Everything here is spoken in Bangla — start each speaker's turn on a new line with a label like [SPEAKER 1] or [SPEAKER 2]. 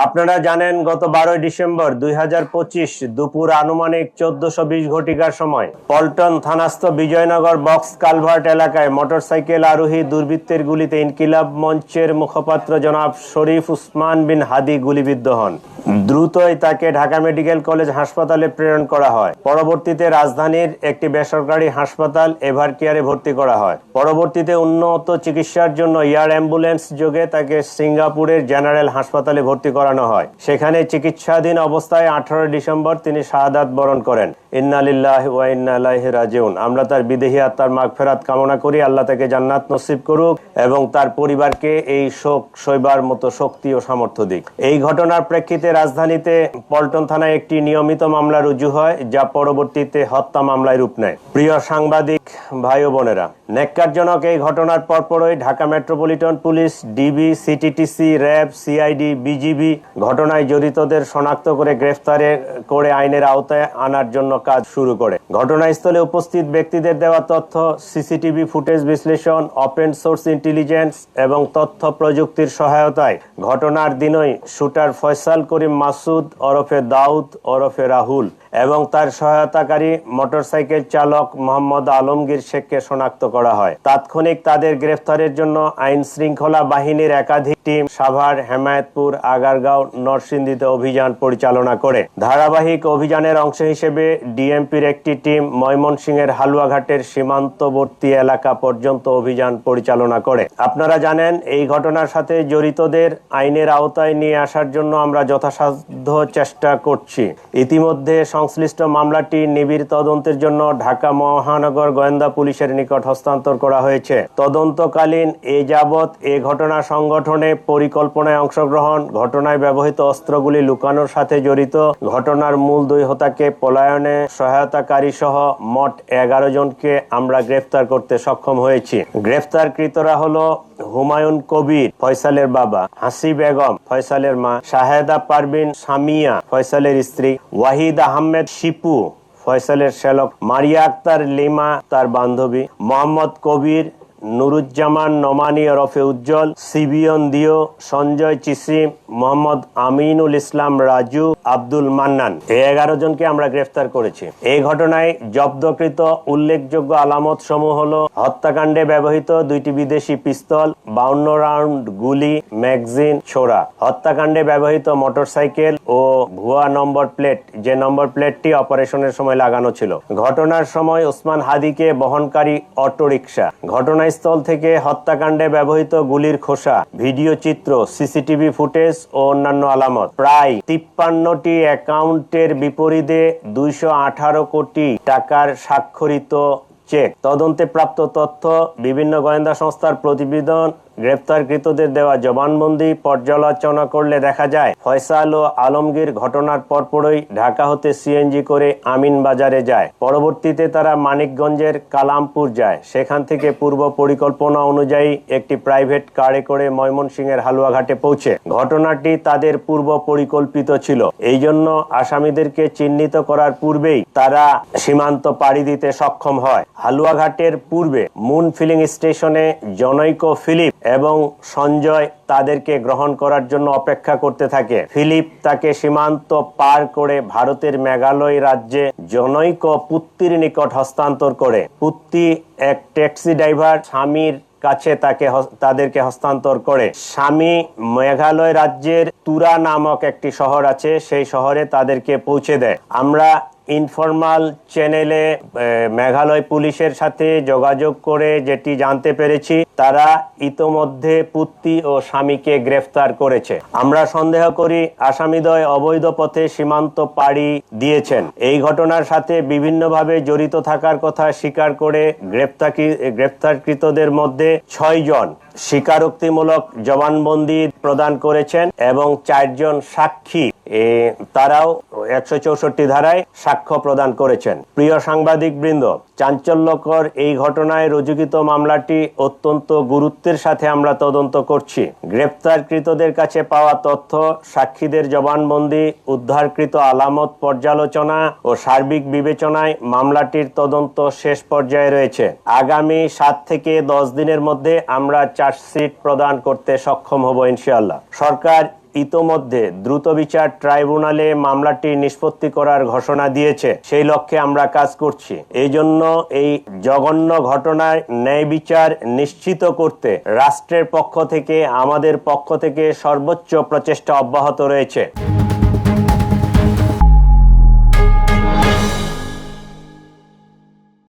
[SPEAKER 1] আপনারা জানেন গত 12 ডিসেম্বর 2025 দুপুর আনুমানিক 14:20 ঘটিকার সময় পল্টন থানাস্থ বিজয়নগর বক্স কালভার্ট এলাকায় মোটরসাইকেল আরোহী দুর্বৃত্তের গুলিতে ইনকিলাব মঞ্চের মুখপাত্র জনাব শরীফ উসমান বিন হাদি গুলিবিদ্ধ হন। দ্রুতই তাকে ঢাকা মেডিকেল কলেজ হাসপাতালে প্রেরণ করা হয়। পরবর্তীতে রাজধানীর একটি বেসরকারি হাসপাতাল এভার কেয়ারে ভর্তি করা হয়। পরবর্তীতে উন্নত চিকিৎসার জন্য এয়ার অ্যাম্বুলেন্স যোগে তাকে সিঙ্গাপুরের জেনারেল হাসপাতালে ভর্তি করানো হয়। সেখানে চিকিৎসাধীন অবস্থায় 18 ডিসেম্বর তিনি শাহাদাত বরণ করেন। ইন্না লিল্লাহি ওয়া ইন্না ইলাইহি রাজিউন। আমরা তার বিদেহী আত্মার মাগফিরাত কামনা করি, আল্লাহ তাকে জান্নাত নসিব করুক এবং তার পরিবারকে এই শোক সইবার মতো শক্তি ও সামর্থ্য দিক। এই ঘটনার প্রেক্ষিতে রাজধানীতে পল্টন থানায় একটি নিয়মিত মামলা রুজু হয়, যা পরবর্তীতে হত্যা মামলায় রূপ নেয়। প্রিয় সাংবাদিক ভাই ও বোনেরা, ন্যাক্কারজনক এই ঘটনার পরপরই Dhaka metropolitan police, DB, CTTC, RAB, CID, BGB ঘটনায় জড়িতদের শনাক্ত করে গ্রেফতার করে আইনের আওতায় আনার জন্য কাজ শুরু করে। ঘটনাস্থলে উপস্থিত ব্যক্তিদের দেওয়া তথ্য, সিসিটিভি ফুটেজ বিশ্লেষণ, ওপেন সোর্স ইন্টেলিজেন্স এবং তথ্য প্রযুক্তির সহায়তায় ঘটনার দিনই শুটার ফয়সাল করিম মাসুদ ওরফে দাউদ ওরফে রাহুল এবং তার সহায়তাকারী মোটরসাইকেল চালক মোহাম্মদ আলমগীর শেখকে শনাক্ত করা হয়। তাৎক্ষণিক তাদের গ্রেফতারের জন্য আইন শৃঙ্খলা বাহিনীর একাধিক টিম সাভার, হেমায়েতপুর, আগারগাঁও, নরসিংদীতে অভিযান পরিচালনা করে। ধারাবাহিক অভিযানের অংশ হিসেবে ডিএমপির একটি টিম ময়মনসিংহের হালুয়াঘাটের সীমান্তবর্তী এলাকা পর্যন্ত অভিযান পরিচালনা করে। আপনারা জানেন, এই ঘটনার সাথে জড়িতদের আইনের আওতায় নিয়ে আসার জন্য আমরা যথাসাধ্য চেষ্টা করছি। ইতিমধ্যে সংশ্লিষ্ট মামলাটি নিবিড় তদন্তের জন্য ঢাকা মহানগর গোয়েন্দা পুলিশের নিকট হস্তান্তর করা হয়েছে। তদন্তকালীন এ যাবৎ এ ঘটনা সংগঠনে পরিকল্পনায় অংশগ্রহণ, ঘটনায় ব্যবহৃত অস্ত্রগুলি লুকানোর সাথে জড়িত, ঘটনার মূল দুই হোতাকে পলায়নে সহায়তাকারী সহ মোট 11 জনকে আমরা গ্রেফতার করতে সক্ষম হয়েছি। গ্রেফতারকৃতরা হলো হুমায়ুন কবির, ফয়সালের বাবা; হাসি বেগম, ফয়সালের মা; শাহেদা পারভিন সামিয়া, ফয়সালের স্ত্রী; ওয়াহিদ আহমেদ শিপু, ফয়সালের শ্যালক; মারিয়া আক্তার লিমা, তার বান্ধবী; মোহাম্মদ কবির, নুরুজ্জামান নোমানী ওরফে উজ্জ্বল, সিবিয়ন দিও, সঞ্জয় চিসিম, মোহাম্মদ আমিনুল ইসলাম রাজু, আব্দুল মান্নান, এই 11 জনকে আমরা গ্রেফতার করেছি। এই ঘটনায় জব্দকৃত উল্লেখযোগ্য আলামত সমূহ হলো: হত্যাকাণ্ডে ব্যবহৃত 2টি বিদেশি পিস্তল, 52 রাউন্ড গুলি, ম্যাগজিন, ছোরা; হত্যাকাণ্ডে ব্যবহৃত মোটরসাইকেল ও ভুয়া নম্বর প্লেট, যে নম্বর প্লেটটি অপারেশনের সময় লাগানো ছিল; ঘটনার সময় ওসমান হাদিকে বহনকারী অটোরিকশা; ঘটনাস্থল থেকে হত্যাকাণ্ডে ব্যবহৃত গুলির খোসা, ভিডিও চিত্র, সিসিটিভি ফুটেজ ও অন্যান্য আলামত; প্রায় 53টি অ্যাকাউন্টের বিপরীতে 218 কোটি টাকার স্বাক্ষরিত চেক; তদন্তে প্রাপ্ত তথ্য, বিভিন্ন গোয়েন্দা সংস্থার প্রতিবেদন, গ্রেফতারকৃতদের দেওয়া জবানবন্দি পর্যালোচনা করলে দেখা যায় ফয়সাল ও আলমগীর ঘটনার পরপরই ঢাকা হতে সিএনজি করে আমিন বাজারে যায়। পরবর্তীতে তারা মানিকগঞ্জের কালামপুর যায়। সেখান থেকে পূর্ব পরিকল্পনা অনুযায়ী একটি প্রাইভেট কারে করে ময়মনসিংহের হালুয়াঘাটে পৌঁছে। ঘটনাটি তাদের পূর্ব পরিকল্পিত ছিল। এই জন্য আসামিদেরকে চিহ্নিত করার পূর্বেই তারা সীমান্ত পাড়ি দিতে সক্ষম হয়। হালুয়াঘাটের পূর্বে মুন ফিলিং স্টেশনে জনৈক ফিলিপ এবং সঞ্জয় তাদেরকে গ্রহণ করার জন্য অপেক্ষা করতে থাকে। ফিলিপ তাকে সীমান্ত পার করে ভারতের মেঘালয় রাজ্যে জনৈক পুত্তির নিকট হস্তান্তর করে। পুত্তি এক ট্যাক্সি ড্রাইভার স্বামীর কাছে তাদেরকে হস্তান্তর করে। স্বামী মেঘালয় রাজ্যের তুরা নামক একটি শহর আছে, সেই শহরে তাদেরকে পৌঁছে দেয়। আমরা ইনফরমাল চ্যানেলে মেঘালয় পুলিশের সাথে যোগাযোগ করে যেটি জানতে পেরেছি, তারা ইতোমধ্যে পুত্তি ও স্বামীকে গ্রেফতার করেছে। আমরা সন্দেহ করি আসামিদ্বয় অবৈধ পথে সীমান্ত পাড়ি দিয়েছেন। এই ঘটনার সাথে বিভিন্নভাবে জড়িত থাকার কথা স্বীকার করে গ্রেফতারকৃতদের মধ্যে 6 জন স্বীকারোক্তিমূলক জবানবন্দি প্রদান করেছেন এবং 4 জন সাক্ষী তারাও 164 ধারায় সাক্ষ্য প্রদান করেছেন। প্রিয় সাংবাদিক বৃন্দ, চাঞ্চল্যকর এই ঘটনায় রুজুকৃত মামলাটি অত্যন্ত গুরুত্বের সাথে আমরা তদন্ত করছি। গ্রেপ্তারকৃতদের কাছে পাওয়া তথ্য, সাক্ষীদের জবানবন্দি, উদ্ধারকৃত আলামত পর্যালোচনা ও সার্বিক বিবেচনায় মামলাটির তদন্ত শেষ পর্যায়ে রয়েছে। আগামী 7 থেকে 10 দিনের মধ্যে আমরা চার্জশিট প্রদান করতে সক্ষম হব ইনশাআল্লাহ। সরকার ইতোমধ্যে দ্রুত বিচার ট্রাইব্যুনালে মামলাটি নিষ্পত্তি করার ঘোষণা দিয়েছে। সেই লক্ষ্যে আমরা কাজ করছি। এই জন্য এই জঘন্য ঘটনায় ন্যায় বিচার নিশ্চিত করতে রাষ্ট্রের পক্ষ থেকে, আমাদের পক্ষ থেকে সর্বোচ্চ প্রচেষ্টা অব্যাহত রয়েছে।